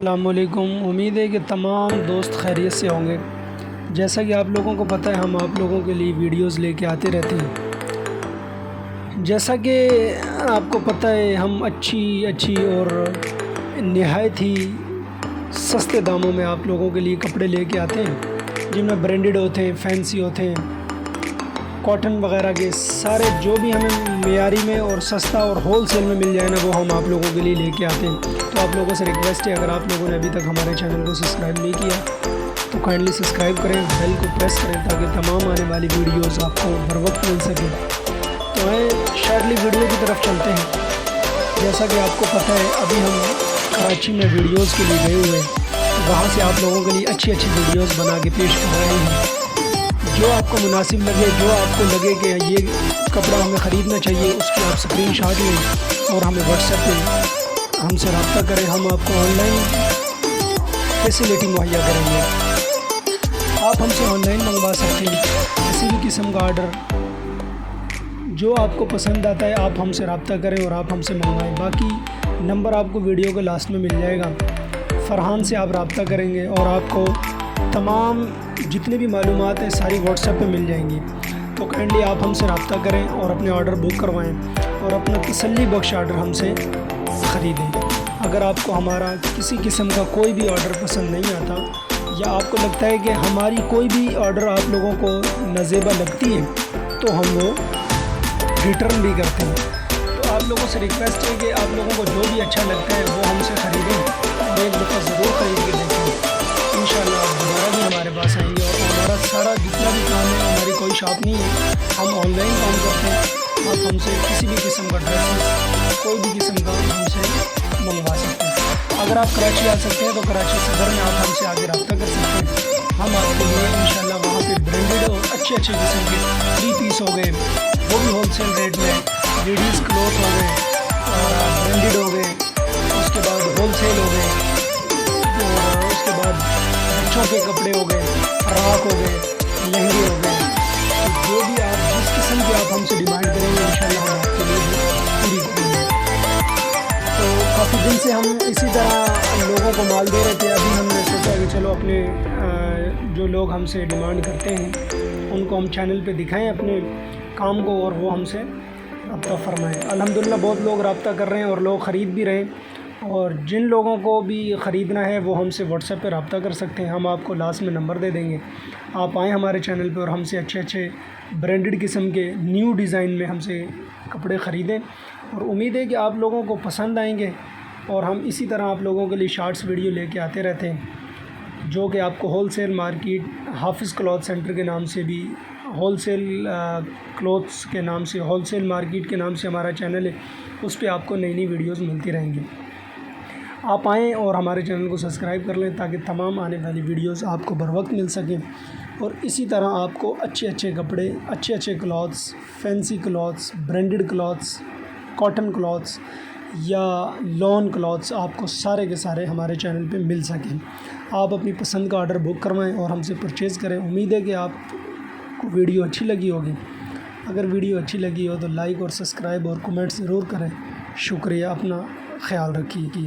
السلام علیکم۔ امید ہے کہ تمام دوست خیریت سے ہوں گے۔ جیسا کہ آپ لوگوں کو پتہ ہے ہم آپ لوگوں کے لیے ویڈیوز لے کے آتے رہتے ہیں۔ جیسا کہ آپ کو پتہ ہے ہم اچھی اور نہایت ہی سستے داموں میں آپ لوگوں کے لیے کپڑے لے کے آتے ہیں، جن میں برانڈڈ ہوتے ہیں، فینسی ہوتے ہیں، کاٹن وغیرہ کے سارے جو بھی ہمیں معیاری میں اور سستا اور ہول سیل میں مل جائے نا، وہ ہم آپ لوگوں کے لیے لے کے آتے ہیں۔ تو آپ لوگوں سے ریکویسٹ ہے، اگر آپ لوگوں نے ابھی تک ہمارے چینل کو سبسکرائب نہیں کیا تو کائنڈلی سبسکرائب کریں، بیل کو پریس کریں تاکہ تمام آنے والی ویڈیوز آپ کو بر وقت مل سکیں۔ تو آئیں شارٹلی ویڈیو کی طرف چلتے ہیں۔ جیسا کہ آپ کو پتہ ہے ابھی ہم کراچی میں ویڈیوز کے لیے گئے ہوئے ہیں، وہاں سے آپ لوگوں کے لیے اچھی ویڈیوز بنا کے پیش کر رہے ہیں۔ جو آپ کو مناسب لگے، جو آپ کو لگے کہ یہ کپڑا ہمیں خریدنا چاہیے، اس کی آپ اسکرین شاٹ لیں اور ہمیں واٹس ایپ پہ ہم سے رابطہ کریں۔ ہم آپ کو آن لائن فیسیلیٹی مہیا کریں گے۔ آپ ہم سے آن لائن منگوا سکتے ہیں کسی بھی قسم کا آرڈر، جو آپ کو پسند آتا ہے آپ ہم سے رابطہ کریں اور آپ ہم سے منگوائیں۔ باقی نمبر آپ کو ویڈیو کے لاسٹ میں مل جائے گا، فرحان سے آپ رابطہ کریں گے اور آپ کو تمام جتنی بھی معلومات ہیں ساری واٹس ایپ پہ مل جائیں گی۔ تو کائنڈلی آپ ہم سے رابطہ کریں اور اپنے آرڈر بک کروائیں اور اپنا تسلی بخش آرڈر ہم سے خریدیں۔ اگر آپ کو ہمارا کسی قسم کا کوئی بھی آرڈر پسند نہیں آتا، یا آپ کو لگتا ہے کہ ہماری کوئی بھی آرڈر آپ لوگوں کو نازیبا لگتی ہے، تو ہم وہ ریٹرن بھی کرتے ہیں۔ تو آپ لوگوں سے ریکویسٹ ہے کہ آپ لوگوں کو جو بھی اچھا لگتا ہے وہ ہم سے خریدیں اور ایک دفعہ ضرور خرید کے دیکھیں۔ انشاءاللہ آپ دوبارہ بھی ہمارے پاس آئیں گے۔ اور ہمارا سارا جتنا بھی کام ہے، ہماری کوئی شاپ نہیں ہے، ہم آن لائن کام کرتے ہیں۔ آپ ہم سے کسی بھی قسم کا ڈریسز، کوئی بھی قسم کا ہم سے منگوا سکتے ہیں۔ اگر آپ کراچی آ سکتے ہیں تو کراچی صدر میں آپ ہم سے آگے رابطہ کر سکتے ہیں۔ ہم آپ کے لیے انشاءاللہ وہاں پہ برانڈڈ اور اچھے قسم کے 3 پیس ہو گئے، وہ بھی ہول سیل ریٹ میں، لیڈیز کلوتھ ہو گئے اور برانڈڈ ہو گئے، اس کے بعد ہول سیل ہو گئے، اور اس کے بعد بچوں کے کپڑے ہو گئے، فراق ہو گئے، لہنگے ہو گئے۔ تو جو بھی آپ جس قسم کی آپ ہم سے ڈیمانڈ کریں گے انشاءاللہ ہم آپ کے لیے پوری کریں گے۔ تو کافی دن سے ہم اسی طرح لوگوں کو مال دے رہے تھے۔ ابھی ہم نے سوچا کہ چلو اپنے جو لوگ ہم سے ڈیمانڈ کرتے ہیں ان کو ہم چینل پہ دکھائیں اپنے کام کو، اور وہ ہم سے رابطہ فرمائیں۔ الحمدللہ بہت لوگ رابطہ کر رہے ہیں اور لوگ خرید بھی رہے ہیں، اور جن لوگوں کو بھی خریدنا ہے وہ ہم سے واٹس ایپ پہ رابطہ کر سکتے ہیں۔ ہم آپ کو لاسٹ میں نمبر دے دیں گے، آپ آئیں ہمارے چینل پہ اور ہم سے اچھے برانڈڈ قسم کے نیو ڈیزائن میں ہم سے کپڑے خریدیں۔ اور امید ہے کہ آپ لوگوں کو پسند آئیں گے، اور ہم اسی طرح آپ لوگوں کے لیے شارٹس ویڈیو لے کے آتے رہتے ہیں، جو کہ آپ کو ہول سیل مارکیٹ حافظ کلوتھ سینٹر کے نام سے بھی، ہول سیل کلوتھس کے نام سے، ہول سیل مارکیٹ کے نام سے ہمارا چینل ہے، اس پہ آپ کو نئی ویڈیوز ملتی رہیں گی۔ آپ آئیں اور ہمارے چینل کو سبسکرائب کر لیں تاکہ تمام آنے والی ویڈیوز آپ کو بر وقت مل سکیں، اور اسی طرح آپ کو اچھے کپڑے، اچھے clothes, fancy clothes, branded clothes, cotton clothes یا لون کلوتھس آپ کو سارے کے سارے ہمارے چینل پہ مل سکیں۔ آپ اپنی پسند کا آرڈر بک کروائیں اور ہم سے پرچیز کریں۔ امید ہے کہ آپ کو ویڈیو اچھی لگی ہوگی۔ اگر ویڈیو اچھی لگی ہو تو لائک اور سبسکرائب اور کمنٹ ضرور کریں۔ شکریہ، اپنا خیال رکھیے۔